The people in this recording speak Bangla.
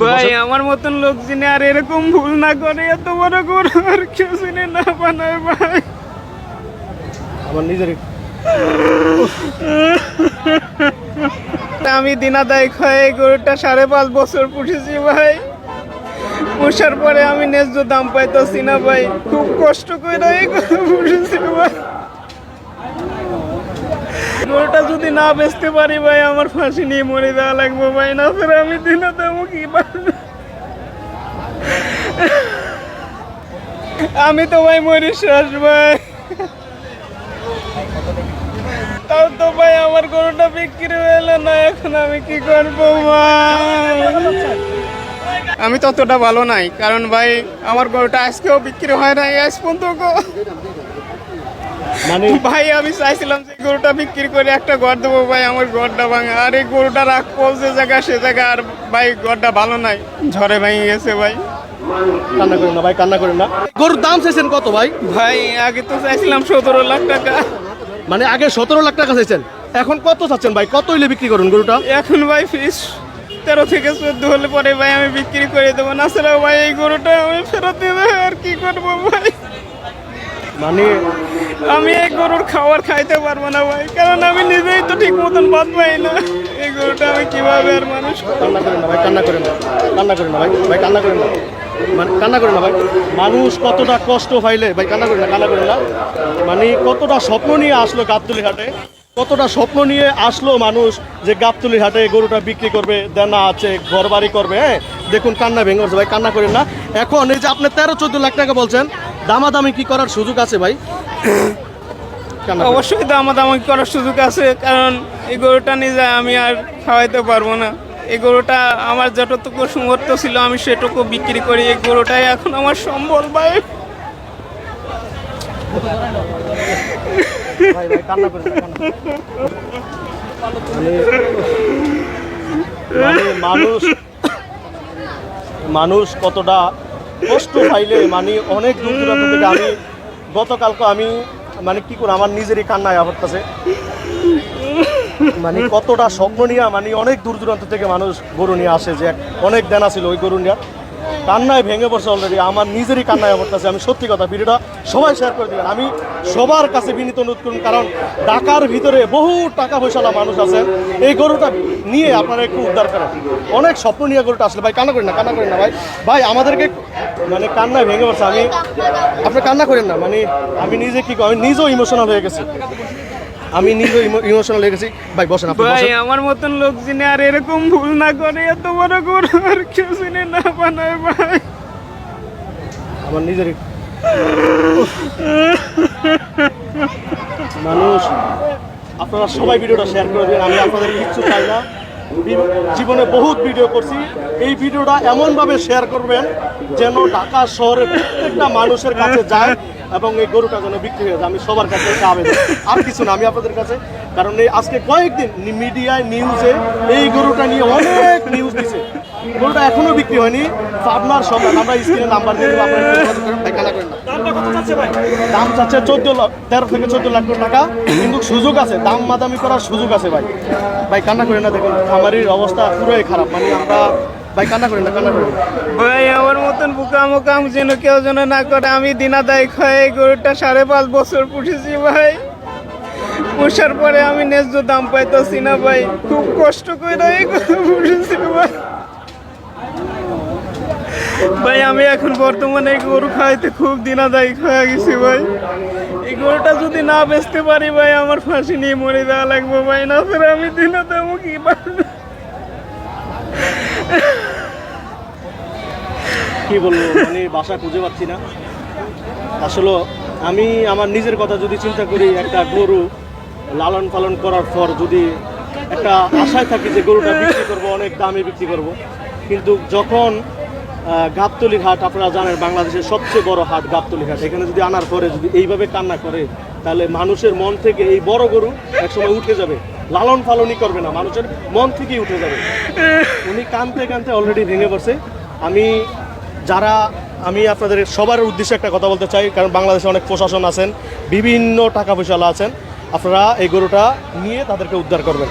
ভাই আমার মতন লোক যিনি আর এরকম ভুল না করে এত বড় গরু আর কেউ চিনে না বানায় ভাই। আমার নিজের আমি দিনাদায় হয়ে গরুটা 5.5 বছর পুষেছি ভাই। পুষার পরে আমি ন্যায্য দাম পাইতেছি না ভাই, খুব কষ্ট করে এই গরু পুষেছি ভাই। গরুটা যদি না বেচতে পারি ভাই আমার ফাঁসি নিয়ে মরে দেওয়া লাগবে ভাই, না স্যার আমি দিনাদামও কি আমি তো ভাই মরি শেষ ভাই। তাও তো ভাই আমার গরুটা বিক্রি হলো না, এখন আমি কি করবো ভাই? আমি ততটা ভালো নাই, কারণ ভাই আমার গরুটা আজকেও বিক্রি হয় নাই আজ পর্যন্ত। মানে ভাই আমি চাইছিলাম যে গরুটা বিক্রি করে একটা ঘর দেবো ভাই, আমার ঘরটা ভাঙা। আর এই গরুটা রাখবো যে জায়গা সে জায়গা, আর ভাই ঘরটা ভালো নাই, ঝড়ে ভেঙে গেছে ভাই। কান্না করেন না ভাই, কান্না করেন না। গরুর দাম চাইছেন কত ভাই? ভাই আগে তো চাইছিলাম 17 লাখ টাকা। মানে আগে 17 লাখ টাকা চাইছেন, এখন কত চাচ্ছেন ভাই? কত হইলে বিক্রি করুন গরুটা? এখন ভাই ফিস 13 থেকে 14 হলে পরে ভাই আমি বিক্রি করে দেবো, না ছাড়া ভাই এই গরুটা আমি ফেরত দিয়ে দেবো। আর কি করবো ভাই, মানে আমি এই গরুর খাবার খাইতে পারবো না ভাই, কারণ আমি নিজেই তো ঠিক মতন বাদ পাই না। এই গরুটা আমি কিভাবে আর মানুষ কান্না করেন না ভাই, কান্না করেন না, কান্না করেন না ভাই, ভাই কান্না করেন না, মানে কান্না করেন না ভাই। মানুষ কতটা কষ্ট পাইলে ভাই, কান্না করেন না, কান্না করেন না। মানে কতটা স্বপ্ন নিয়ে আসলো গাবতলী হাটে, কতটা স্বপ্ন নিয়ে আসলো মানুষ যে গাবতলী হাটে গরুটা বিক্রি করবে, দেনা আছে, ঘর বাড়ি করবে। হ্যাঁ দেখুন কান্না ভেঙে উঠছে ভাই, কান্না করেন না। এখন এই যে আপনি 13-14 লাখ টাকা বলছেন, দামাদামি কি করার সুযোগ আছে ভাই? অবশ্যই দামাদামি করার সুযোগ আছে, কারণ এই গরুটা নিজে আমি আর খাওয়াইতে পারবো না। এই গরুটা আমার যতটুকু সামর্থ্য ছিল আমি সেটুকু বিক্রি করি, এই গরুটাই এখন আমার সম্বল ভাই। ভাই ভাই কান্না করেন না, কান্না। মানে মানুষ মানুষ কতটা কষ্ট পাইলে, মানে অনেক দূর দূরান্ত থেকে আমি গতকালকে আমি মানে কি করে আমার নিজেরই কান্নায় আবর্তাছে। মানে কতটা স্বপ্ন নিয়ে মানে অনেক দূর দূরান্ত থেকে মানুষ গরু নিয়ে আসে, যে অনেক দেনা ছিল ওই গরু নিয়ে, কান্নায় ভেঙে পড়ছে অলরেডি। আমার নিজেরই কান্নায় পড়তেছে। আমি সত্যি কথা, ভিডিওটা সবাই শেয়ার করে দেবেন। আমি সবার কাছে বিনীত অনুরোধ করুন, কারণ ঢাকার ভিতরে বহু টাকা পয়সালা মানুষ আছেন, এই গরুটা নিয়ে আপনারা একটু উদ্ধার করেন। অনেক স্বপ্ন নিয়ে গরুটা আসলে ভাই, কান্না করেন না, কান্না করেন না ভাই। ভাই আমাদেরকে মানে কান্নায় ভেঙে পড়ছে। আমি আপনি কান্না করেন না, মানে আমি নিজে কি আমি নিজেও ইমোশনাল হয়ে গেছি, আমি নিজেও ইমোশনাল হয়ে গেছি ভাই। বসেন আপনি ভাই বসেন। আমার মতন লোক যিনি আর এরকম ভুল না করে এত বড় গরু আর কেউ চিনে না বানায় ভাই। আমার নিজেরই মানুষ, আপনারা সবাই ভিডিওটা শেয়ার করে দেবেন। আমি আপনাদের কিচ্ছু চাই না, জীবনে বহুত ভিডিও করছি, এই ভিডিওটা এমনভাবে শেয়ার করবেন যেন ঢাকা শহরের প্রত্যেকটা মানুষের কাছে যায় এবং এই গরুটা যেন বিক্রি হয়ে যায়। আমি সবার কাছে একটা আবেদন, আর কিছু না, আমি আপনাদের কাছে। কারণ এই আজকে কয়েকদিন মিডিয়ায় নিউজে এই গরুটা নিয়ে অনেক নিউজ দিছে, গরুটা এখনো বিক্রি হয়নি। আপনার সব আমরা স্ক্রিনে নাম্বার দিয়ে দেবো, আপনার খেলা করেন না। দাম চাচ্ছে 13 থেকে 14 লাখ টাকা, কিন্তু সুযোগ আছে, দাম মাদামি করার সুযোগ আছে ভাই। ভাই কান্না করেন না, দেখুন খামারির অবস্থা পুরোই খারাপ। মানে আমরা ভাই কান্না করেন না, কান্না করেন না ভাই। আমার মতন বুকামুকাম যেন কেউ যেন না করে। আমি দিনাদায় হয়ে গরুটা 5.5 বছর পুষেছি ভাই। পুষার পরে আমি ন্যায্য দাম পাইতেছি না ভাই, খুব কষ্ট করে এই গরু পুষেছি ভাই। ভাই আমি এখন বর্তমানে এই গরু খাইতে খুব দিনাদায়ী হয়ে গেছি ভাই। এই গরুটা যদি না বেচতে পারি ভাই আমার ফাঁসি নিয়ে মরে দেওয়া লাগবে ভাই, না স্যার আমি দিনাদামও কি কি বলবো, মানে বাসা খুঁজে পাচ্ছি না। আসলে আমি আমার নিজের কথা যদি চিন্তা করি, একটা গরু লালন পালন করার পর যদি একটা আশায় থাকি যে গরুটা বিক্রি করবো, অনেক দামে বিক্রি করব, কিন্তু যখন গাবতলী হাট, আপনারা জানেন বাংলাদেশের সবচেয়ে বড় হাট গাবতলী হাট, এখানে যদি আনার পরে যদি এইভাবে কান্না করে, তাহলে মানুষের মন থেকে এই বড় গরু একসময় উঠে যাবে, লালন পালনই করবে না, মানুষের মন থেকেই উঠে যাবে। উনি কানতে কানতে অলরেডি ভেঙে পড়ছে। আমি আপনাদের সবার উদ্দেশ্যে একটা কথা বলতে চাই, কারণ বাংলাদেশে অনেক প্রশাসন আছেন, বিভিন্ন টাকা পয়সা আছেন, আপনারা এই গরুটা নিয়ে তাদেরকে উদ্ধার করবেন।